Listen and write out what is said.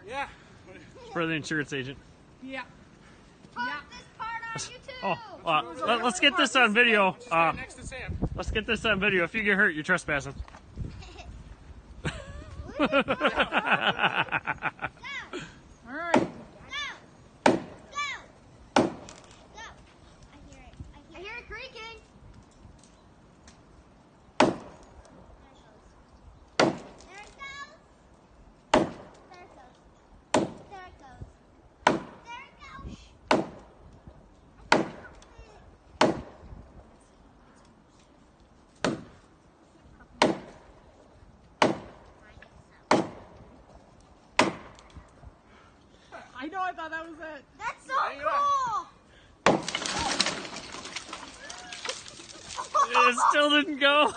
Yeah. For the insurance agent. Yeah. Post this part on YouTube. Let's get this on video. Next to Sam. Let's get this on video. If you get hurt, you're trespassing. All right. Go. Go. Go. I hear it creaking. There it goes. There it goes. There it goes. There it goes. I know, I thought that was it. That's so Hang on. cool. It still didn't go.